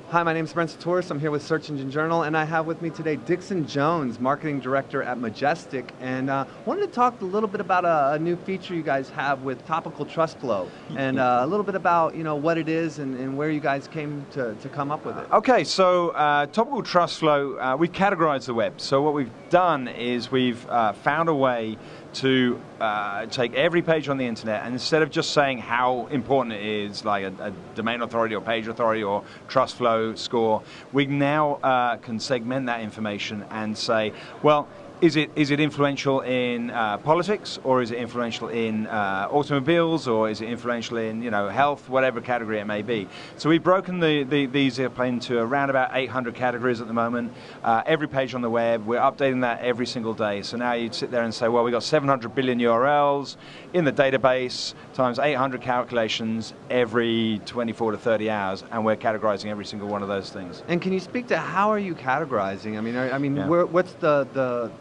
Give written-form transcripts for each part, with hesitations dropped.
Hi, my name is Spencer Torres. I'm here with Search Engine Journal, and I have with me today Dixon Jones, Marketing Director at Majestic, and wanted to talk a little bit about a new feature you guys have with Topical Trust Flow, and a little bit about what it is and where you guys came to come up with it. Okay, so Topical Trust Flow, we've categorized the web. So what we've done is we've found a way to take every page on the internet, and instead of just saying how important it is, like a domain authority or page authority or trust flow score, we now can segment that information and say, well, is it influential in politics, or is it influential in automobiles, or is it influential in health, whatever category it may be? So we've broken these up into around about 800 categories at the moment. Every page on the web, we're updating that every single day. So now you'd sit there and say, well, we've got 700 billion URLs in the database times 800 calculations every 24 to 30 hours, and we're categorizing every single one of those things. And can you speak to how are you categorizing? What's the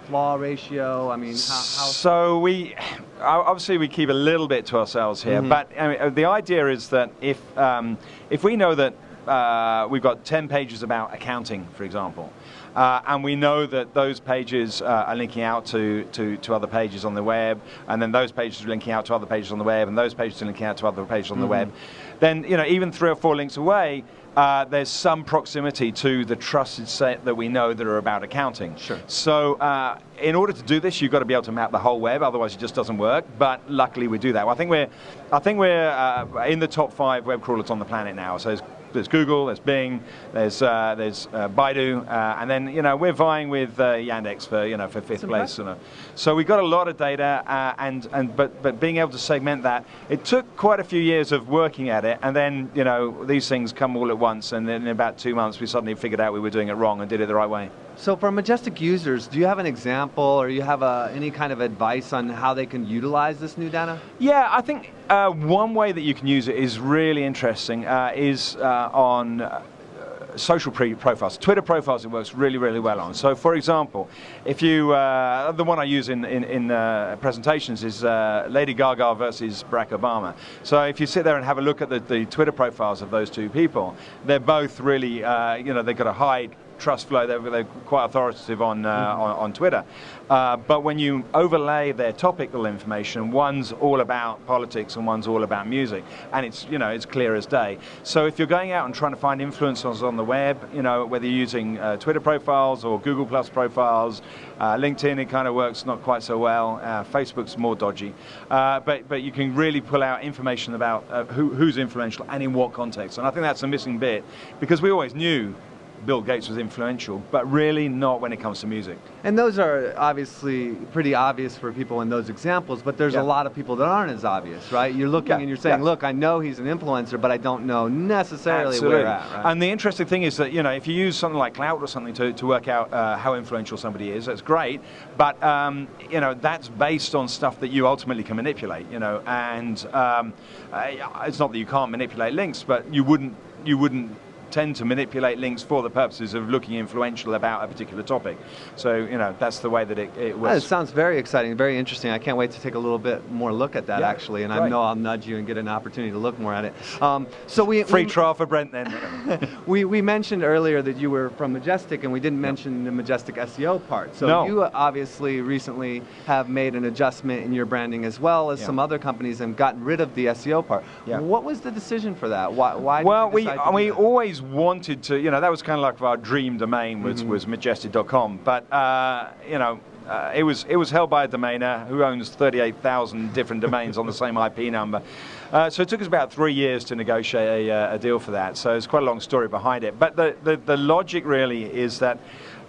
flaw ratio? How So we obviously we keep a little bit to ourselves here, but the idea is that if we know that we've got 10 pages about accounting, for example, and we know that those pages are linking out to other pages on the web, and then those pages are linking out to other pages on the web, and those pages are linking out to other pages on the web, then even 3 or 4 links away, there's some proximity to the trusted set that we know that are about accounting. Sure. So in order to do this, you've got to be able to map the whole web, otherwise it just doesn't work. But luckily we do that. Well, I think we're in the top 5 web crawlers on the planet now. So there's Google, there's Bing, there's Baidu, and then we're vying with Yandex for 5th place. So we've got a lot of data, but being able to segment that, it took quite a few years of working at it, and then these things come all at once, and then in about 2 months we suddenly figured out we were doing it wrong and did it the right way. So for Majestic users, do you have an example, or you have any kind of advice on how they can utilize this new data? Yeah, I think one way that you can use it is really interesting, is on social profiles. Twitter profiles it works really, really well on. So for example, if you, the one I use in presentations is Lady Gaga versus Barack Obama. So if you sit there and have a look at the Twitter profiles of those two people, they're both really, they've got a high trust flow. They're quite authoritative on Twitter, but when you overlay their topical information, one's all about politics and one's all about music, and it's clear as day. So if you're going out and trying to find influencers on the web, whether you're using Twitter profiles or Google Plus profiles, LinkedIn, it kind of works not quite so well. Facebook's more dodgy, but you can really pull out information about who's influential and in what context. And I think that's a missing bit, because we always knew Bill Gates was influential, but really not when it comes to music. And those are obviously pretty obvious for people in those examples, but there's a lot of people that aren't as obvious, right? You're looking and you're saying, look, I know he's an influencer, but I don't know necessarily where you're at, right? And the interesting thing is that, if you use something like Cloud or something to work out how influential somebody is, that's great, but, that's based on stuff that you ultimately can manipulate, and it's not that you can't manipulate links, but you wouldn't tend to manipulate links for the purposes of looking influential about a particular topic. So, that's the way that it works. It sounds very exciting, very interesting. I can't wait to take a little bit more look at that, actually, and I know I'll nudge you and get an opportunity to look more at it. Free trial for Brent, then. we mentioned earlier that you were from Majestic, and we didn't mention the Majestic SEO part. So you obviously recently have made an adjustment in your branding, as well as some other companies, and gotten rid of the SEO part. What was the decision for that? Why did you decide to do that? We always wanted to, that was kind of like our dream domain was majestic.com, but it was held by a domainer who owns 38,000 different domains on the same IP number. So it took us about 3 years to negotiate a deal for that. So it's quite a long story behind it. But the logic really is that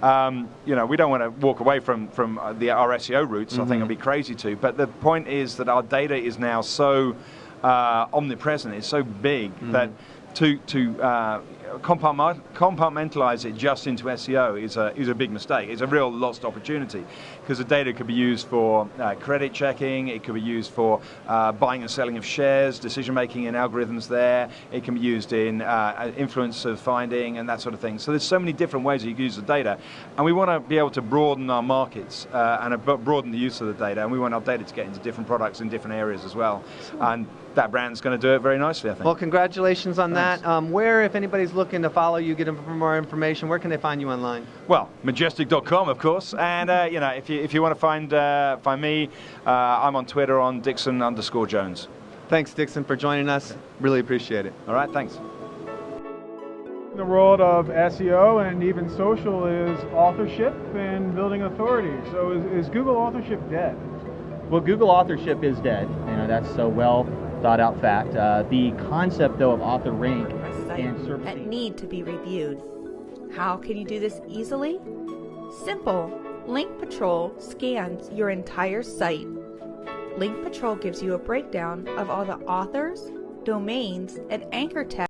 we don't want to walk away from our SEO roots. I think it'd be crazy to. But the point is that our data is now so omnipresent, it's so big that to compartmentalize it just into SEO is a big mistake. It's a real lost opportunity, because the data could be used for credit checking, it could be used for buying and selling of shares, decision making in algorithms there, it can be used in influence of finding and that sort of thing. So there's so many different ways that you can use the data, and we want to be able to broaden our markets and broaden the use of the data, and we want our data to get into different products in different areas as well. And that brand's going to do it very nicely, I think. Well, congratulations on Thanks. that. Where, if anybody's looking to follow you, get more information, where can they find you online? Well, majestic.com, of course, and if you want to find me, I'm on Twitter on Dixon_Jones. Thanks, Dixon, for joining us. Really appreciate it. All right, thanks. The world of SEO and even social is authorship and building authority. So is Google authorship dead? Well, Google authorship is dead. That's a well thought out fact. The concept, though, of author rank and servicing that need to be reviewed. How can you do this easily? Simple. Link Patrol scans your entire site. Link Patrol gives you a breakdown of all the authors, domains, and anchor tags